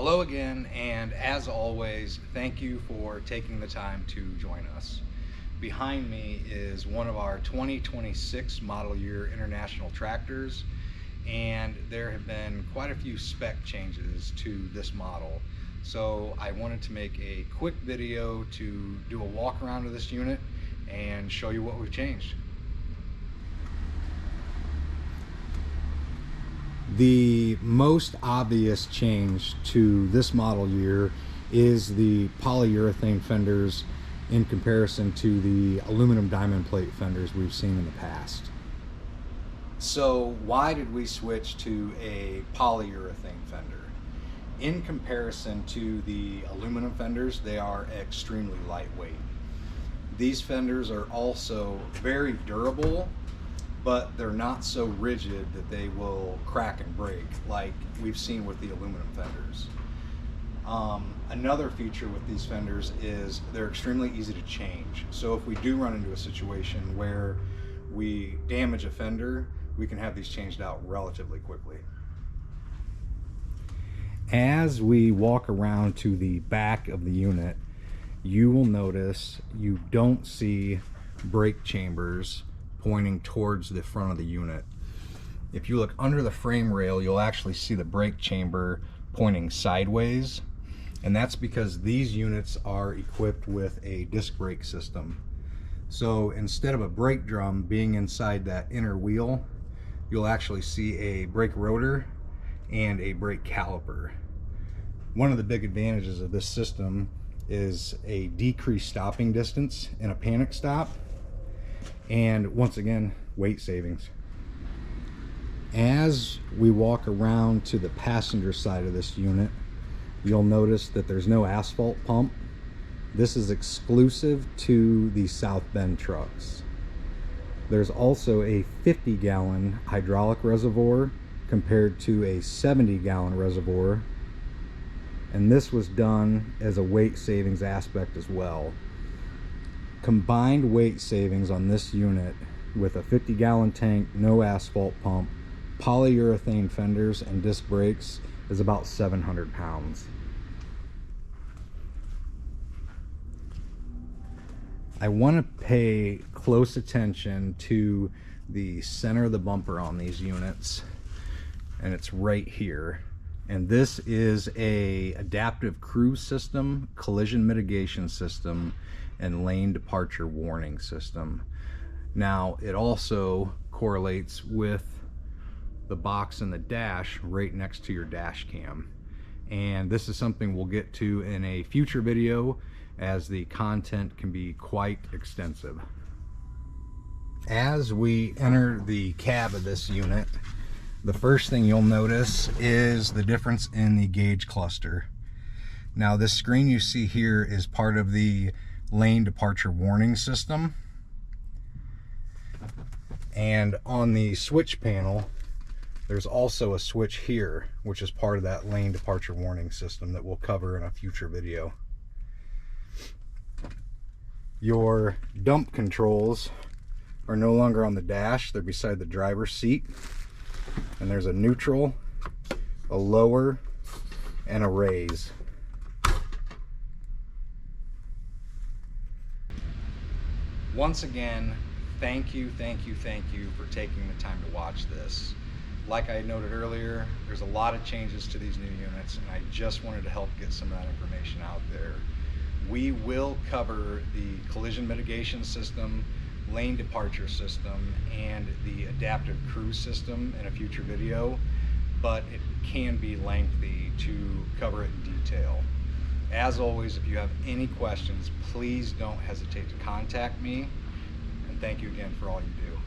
Hello again, and as always, thank you for taking the time to join us. Behind me is one of our 2026 model year international tractors, and there have been quite a few spec changes to this model. So I wanted to make a quick video to do a walk around of this unit and show you what we've changed. The most obvious change to this model year is the polyurethane fenders in comparison to the aluminum diamond plate fenders we've seen in the past. So why did we switch to a polyurethane fender? In comparison to the aluminum fenders, they are extremely lightweight. These fenders are also very durable, but they're not so rigid that they will crack and break like we've seen with the aluminum fenders. Another feature with these fenders is they're extremely easy to change. So if we do run into a situation where we damage a fender, we can have these changed out relatively quickly. As we walk around to the back of the unit, you will notice you don't see brake chambers pointing towards the front of the unit. If you look under the frame rail, you'll actually see the brake chamber pointing sideways, and that's because these units are equipped with a disc brake system. So instead of a brake drum being inside that inner wheel, you'll actually see a brake rotor and a brake caliper. One of the big advantages of this system is a decreased stopping distance in a panic stop, and once again, weight savings. As we walk around to the passenger side of this unit, you'll notice that there's no asphalt pump. This is exclusive to the South Bend trucks. There's also a 50-gallon hydraulic reservoir compared to a 70-gallon reservoir, and this was done as a weight savings aspect as well. Combined weight savings on this unit with a 50-gallon tank, no asphalt pump, polyurethane fenders, and disc brakes is about 700 pounds. I want to pay close attention to the center of the bumper on these units, and it's right here. And this is a adaptive cruise system, collision mitigation system, and lane departure warning system. Now, it also correlates with the box in the dash right next to your dash cam. And this is something we'll get to in a future video, as the content can be quite extensive. As we enter the cab of this unit, the first thing you'll notice is the difference in the gauge cluster. Now, this screen you see here is part of the lane departure warning system, and on the switch panel there's also a switch here which is part of that lane departure warning system that we'll cover in a future video. Your dump controls are no longer on the dash, they're beside the driver's seat, and there's a neutral, a lower, and a raise. Once again, thank you for taking the time to watch this. Like I noted earlier, there's a lot of changes to these new units, and I just wanted to help get some of that information out there. We will cover the collision mitigation system, lane departure system, and the adaptive cruise system in a future video, but it can be lengthy to cover it in detail. As always, if you have any questions, please don't hesitate to contact me, and thank you again for all you do.